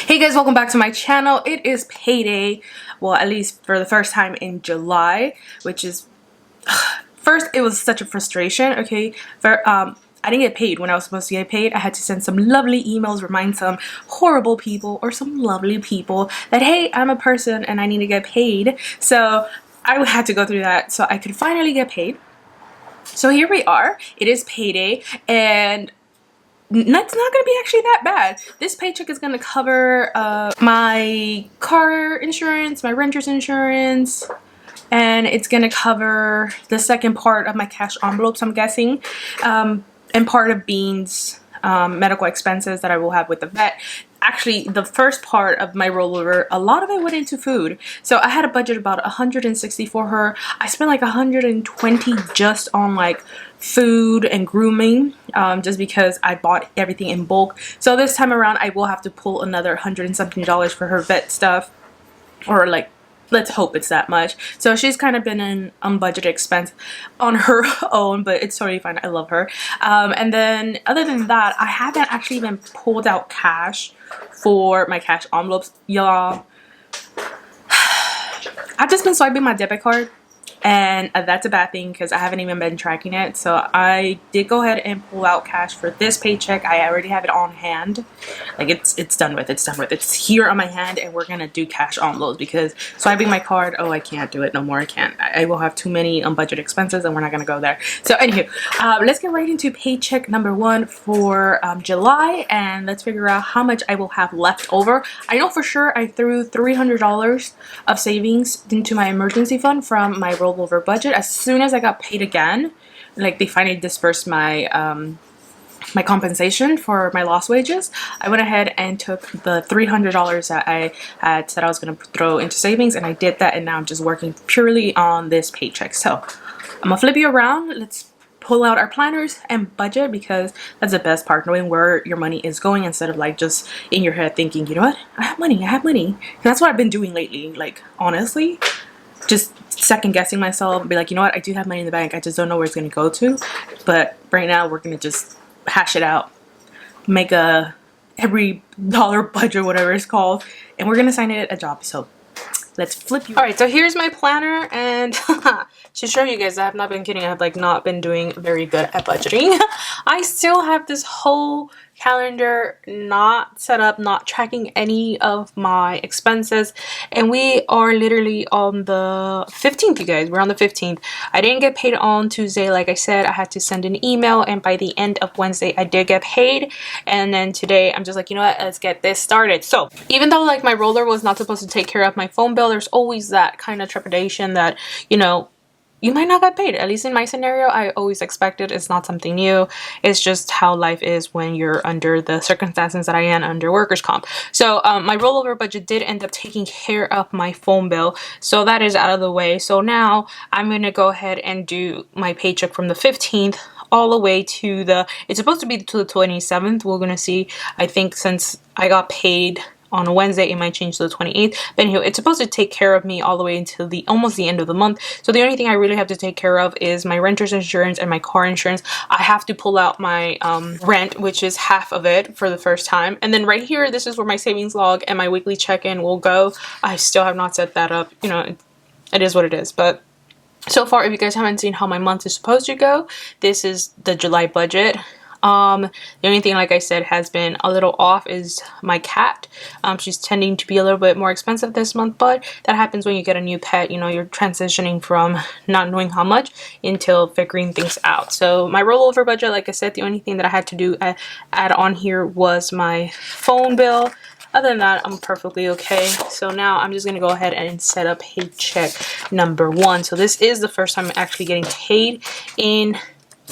Hey guys, welcome back to my channel. It is payday, well, at least for the first time in July, which is first it was such a frustration. Okay, I didn't get paid when I was supposed to get paid. I had to send some lovely emails, remind some horrible people or some lovely people that hey, I'm a person and I need to get paid. So I had to go through that so I could finally get paid. So here we are. It is payday, and it's not going to be actually that bad. This paycheck is going to cover my car insurance, my renter's insurance, and it's going to cover the second part of my cash envelopes, I'm guessing, and part of Bean's medical expenses that I will have with the vet. Actually, the first part of my rollover, a lot of it went into food. So I had a budget about 160 for her. I spent like 120 just on like food and grooming, just because I bought everything in bulk. So this time around I will have to pull another $100 and something for her vet stuff, or like, let's hope it's that much. So she's kind of been an unbudgeted expense on her own, but it's totally fine. I love her. And then other than that, I haven't actually even pulled out cash for my cash envelopes, y'all. I've just been swiping my debit card, and that's a bad thing because I haven't even been tracking it. So I did go ahead and pull out cash for this paycheck. I already have it on hand. Like it's done with. It's done with. It's here on my hand, and we're gonna do cash envelopes because swiping my card, oh, I can't do it no more. I can't. I will have too many unbudgeted expenses, and we're not gonna go there. So anywho, let's get right into paycheck number one for July, and let's figure out how much I will have left over. I know for sure I threw $300 of savings into my emergency fund from my rollover budget. As soon as I got paid again, like they finally dispersed my my compensation for my lost wages, I went ahead and took the $300 that I had said I was going to throw into savings, and I did that, and now I'm just working purely on this paycheck. So I'm gonna flip you around. Let's pull out our planners and budget, because that's the best part, knowing where your money is going instead of like just in your head thinking, you know what, I have money. And that's what I've been doing lately, like honestly, just second guessing myself and be like, you know what, I do have money in the bank, I just don't know where it's going to go to. But right now we're going to just hash it out, make a every dollar budget, whatever it's called, and we're going to sign it a job. So let's flip you. All right, so here's my planner, and to show you guys, I have not been kidding, I have like not been doing very good at budgeting. I still have this whole calendar not set up, not tracking any of my expenses, and we are literally on the 15th, you guys. We're on the 15th. I didn't get paid on Tuesday. Like I said, I had to send an email, and by the end of Wednesday I did get paid. And then today I'm just like, you know what, let's get this started. So even though like my roller was not supposed to take care of my phone bill, there's always that kind of trepidation that, you know, you might not get paid. At least in my scenario, I always expect it. It's not something new. It's just how life is when you're under the circumstances that I am under workers' comp. So my rollover budget did end up taking care of my phone bill. So that is out of the way. So now I'm going to go ahead and do my paycheck from the 15th all the way to the, it's supposed to be to the 27th. We're going to see. I think since I got paid on a Wednesday, it might change to the 28th. But anyway, it's supposed to take care of me all the way until the almost the end of the month. So the only thing I really have to take care of is my renter's insurance and my car insurance. I have to pull out my rent, which is half of it for the first time. And then right here, this is where my savings log and my weekly check-in will go. I still have not set that up. You know, it is what it is. But so far, if you guys haven't seen how my month is supposed to go, this is the July budget. The only thing, like I said, has been a little off is my cat. She's tending to be a little bit more expensive this month, but that happens when you get a new pet. You know, you're transitioning from not knowing how much until figuring things out. So my rollover budget, like I said, the only thing that I had to do add on here was my phone bill. Other than that, I'm perfectly okay. So now I'm just going to go ahead and set up paycheck number one. So this is the first time I'm actually getting paid in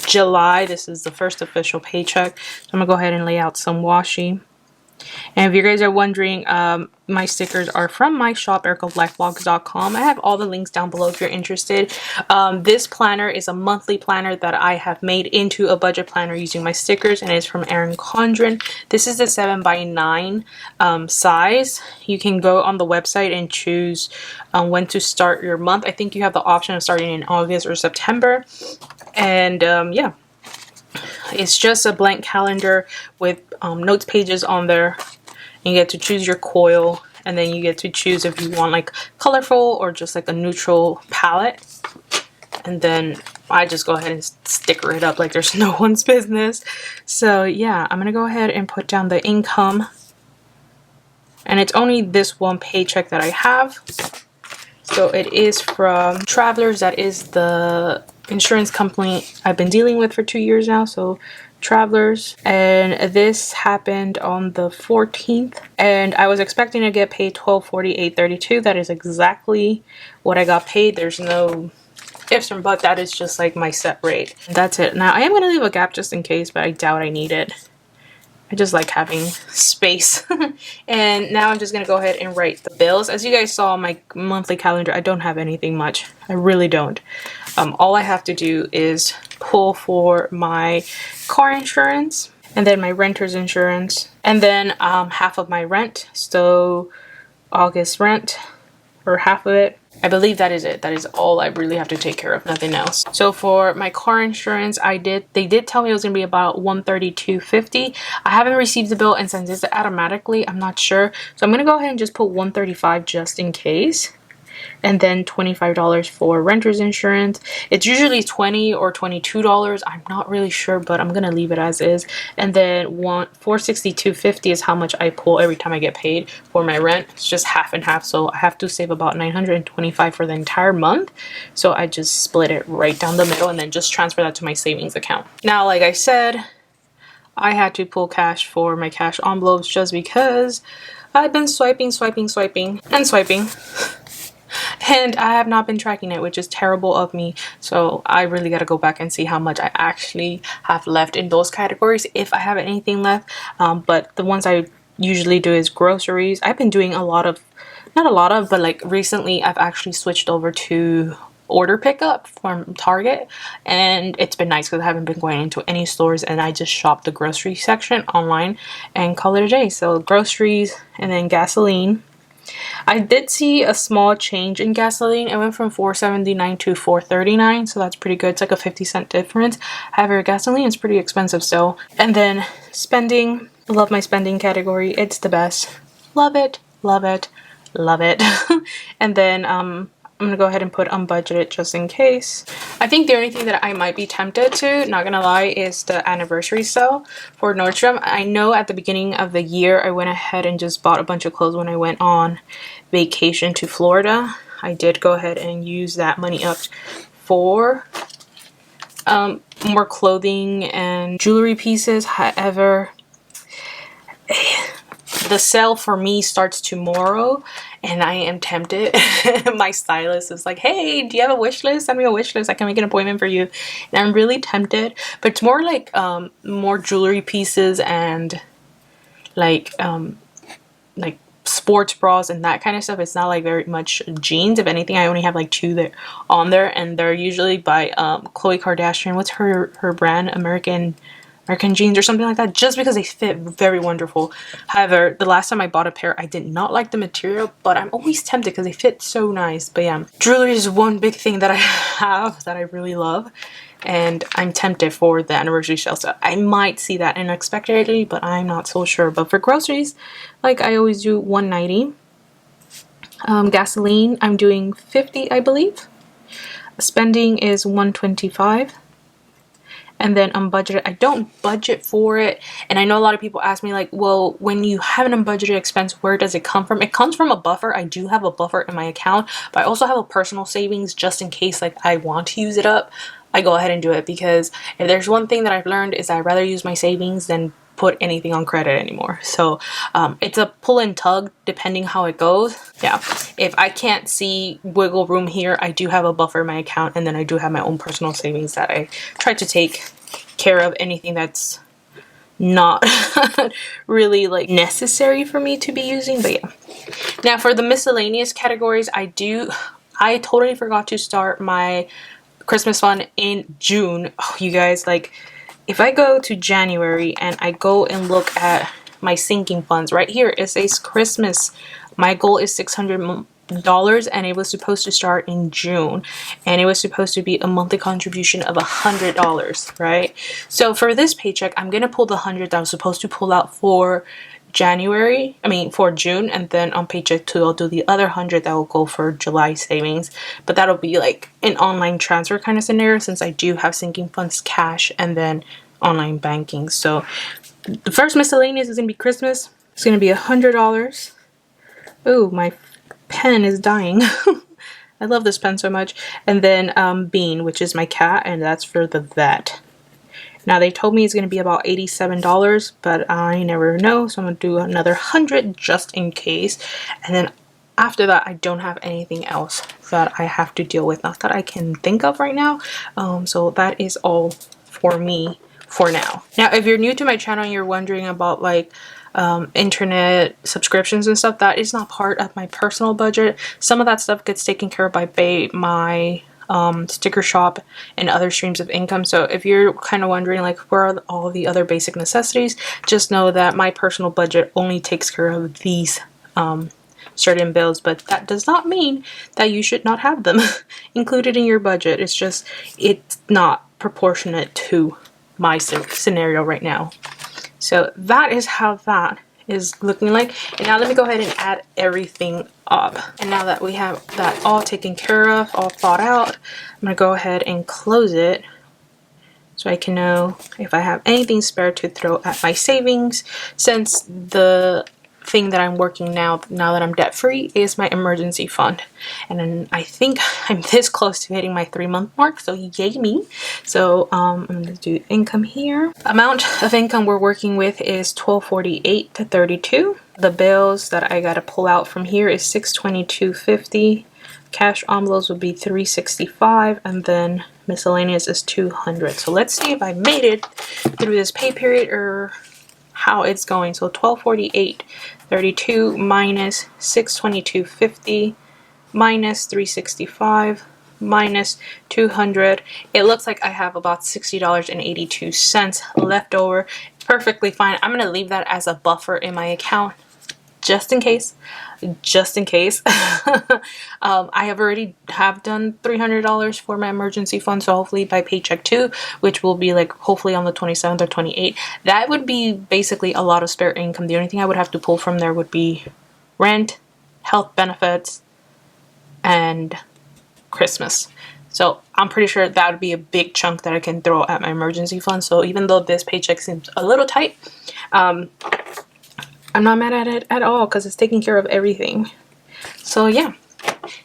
July. This is the first official paycheck. So I'm gonna go ahead and lay out some washi. And if you guys are wondering, my stickers are from my shop, erikalifevlogs.com. I have all the links down below if you're interested. This planner is a monthly planner that I have made into a budget planner using my stickers, and it's from Erin Condren. This is the 7x9 size. You can go on the website and choose when to start your month. I think you have the option of starting in August or September. And yeah, it's just a blank calendar with notes pages on there You get to choose your coil, and then you get to choose if you want like colorful or just like a neutral palette. And then I just go ahead and sticker it up like there's no one's business. So yeah, I'm gonna go ahead and put down the income. And it's only this one paycheck that I have. So it is from Travelers. That is the insurance company I've been dealing with for 2 years now. So Travelers. And this happened on the 14th. And I was expecting to get paid $1248.32. That is exactly what I got paid. There's no ifs or buts. That is just like my set rate. That's it. Now I am going to leave a gap just in case, but I doubt I need it. I just like having space. And now I'm just going to go ahead and write the bills. As you guys saw on my monthly calendar, I don't have anything much. I really don't. All I have to do is pull for my car insurance and then my renter's insurance and then half of my rent. So August rent, or half of it. I believe that is it. That is all I really have to take care of, nothing else. So for my car insurance, they did tell me it was gonna be about $132.50. I haven't received the bill, and since it's automatically, I'm not sure. So I'm gonna go ahead and just put $135 just in case. And then $25 for renter's insurance. It's usually $20 or $22. I'm not really sure, but I'm gonna leave it as is. And then $462.50 is how much I pull every time I get paid for my rent. It's just half and half, so I have to save about $925 for the entire month. So I just split it right down the middle and then just transfer that to my savings account. Now, like I said, I had to pull cash for my cash envelopes just because I've been swiping. And I have not been tracking it, which is terrible of me. So I really got to go back and see how much I actually have left in those categories, if I have anything left. But the ones I usually do is groceries. I've been doing but like recently I've actually switched over to order pickup from Target, and it's been nice because I haven't been going into any stores, and I just shop the grocery section online and call it a day. So groceries, and then gasoline. I did see a small change in gasoline. It went from $4.79 to $4.39, so that's pretty good. It's like a 50-cent difference. However, gasoline is pretty expensive still. And then spending. I love my spending category. It's the best. Love it, love it, love it. And then I'm gonna go ahead and put unbudgeted just in case. I think the only thing that I might be tempted to, not gonna lie, is the anniversary sale for Nordstrom. I know at the beginning of the year I went ahead and just bought a bunch of clothes when I went on vacation to Florida. I did go ahead and use that money up for more clothing and jewelry pieces. However, the sale for me starts tomorrow, and I am tempted. My stylist is like, hey, do you have a wish list? Send me a wish list. I can make an appointment for you. And I'm really tempted, but it's more like more jewelry pieces and like sports bras and that kind of stuff. It's not like very much jeans. If anything, I only have like 2 that on there, and they're usually by Khloe Kardashian. What's her brand? American jeans or something like that, just because they fit very wonderful. However, the last time I bought a pair, I did not like the material, but I'm always tempted because they fit so nice. But yeah, jewelry is one big thing that I have that I really love, and I'm tempted for the anniversary sale. So I might see that unexpectedly, but I'm not so sure. But for groceries, like I always do, $190. Gasoline, I'm doing $50, I believe. Spending is $125. And then unbudgeted, I don't budget for it. And I know a lot of people ask me like, well, when you have an unbudgeted expense, where does it come from? It comes from a buffer. I do have a buffer in my account, but I also have a personal savings just in case like I want to use it up. I go ahead and do it, because if there's one thing that I've learned is I'd rather use my savings than put anything on credit anymore. So it's a pull and tug depending how it goes. Yeah, if I can't see wiggle room here, I do have a buffer in my account, and then I do have my own personal savings that I try to take care of anything that's not really like necessary for me to be using. But yeah, now for the miscellaneous categories, I totally forgot to start my Christmas fund in June. Oh, you guys, like if I go to January and I go and look at my sinking funds, right here it says Christmas. My goal is $600, and it was supposed to start in June, and it was supposed to be a monthly contribution of $100, right? So for this paycheck, I'm gonna pull the 100 that I was supposed to pull out for for June, and then on paycheck 2 I'll do the other 100 that will go for July savings, but that'll be like an online transfer kind of scenario since I do have sinking funds, cash, and then online banking. So the first miscellaneous is gonna be Christmas. It's gonna be $100. Oh, my pen is dying. I love this pen so much. And then Bean, which is my cat, and that's for the vet. Now they told me it's going to be about $87, but I never know, so I'm going to do another 100 just in case. And then after that, I don't have anything else that I have to deal with, not that I can think of right now. So that is all for me for now. Now, if you're new to my channel and you're wondering about like internet subscriptions and stuff, that is not part of my personal budget. Some of that stuff gets taken care of by my sticker shop and other streams of income. So if you're kind of wondering like where are all the other basic necessities, just know that my personal budget only takes care of these certain bills, but that does not mean that you should not have them included in your budget. It's just it's not proportionate to my scenario right now. So that is how that is looking like. And now let me go ahead and add everything up. And now that we have that all taken care of, all thought out, I'm gonna go ahead and close it so I can know if I have anything spare to throw at my savings, since the thing that I'm working now that I'm debt free is my emergency fund. And then I think I'm this close to hitting my 3-month mark, so yay me. So I'm gonna do income here. Amount of income we're working with is $1248 to $32. The bills that I gotta pull out from here is $622.50. Cash envelopes would be $365, and then miscellaneous is $200. So let's see if I made it through this pay period or how it's going. So $1248.32 minus $622.50 minus $365 minus $200. It looks like I have about $60.82 left over. Perfectly fine. I'm gonna leave that as a buffer in my account just in case. I have already done $300 for my emergency fund, so hopefully by paycheck 2, which will be like hopefully on the 27th or 28th, that would be basically a lot of spare income. The only thing I would have to pull from there would be rent, health benefits, and Christmas. So I'm pretty sure that would be a big chunk that I can throw at my emergency fund. So even though this paycheck seems a little tight, I'm not mad at it at all because it's taking care of everything. So yeah,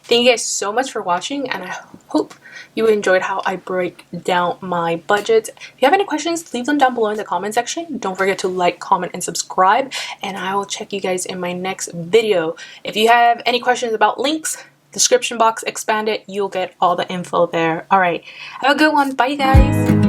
thank you guys so much for watching, and I hope you enjoyed how I break down my budget. If you have any questions, leave them down below in the comment section. Don't forget to like, comment, and subscribe, and I will check you guys in my next video. If you have any questions about links, description box, expand it, you'll get all the info there. All right, have a good one. Bye, guys.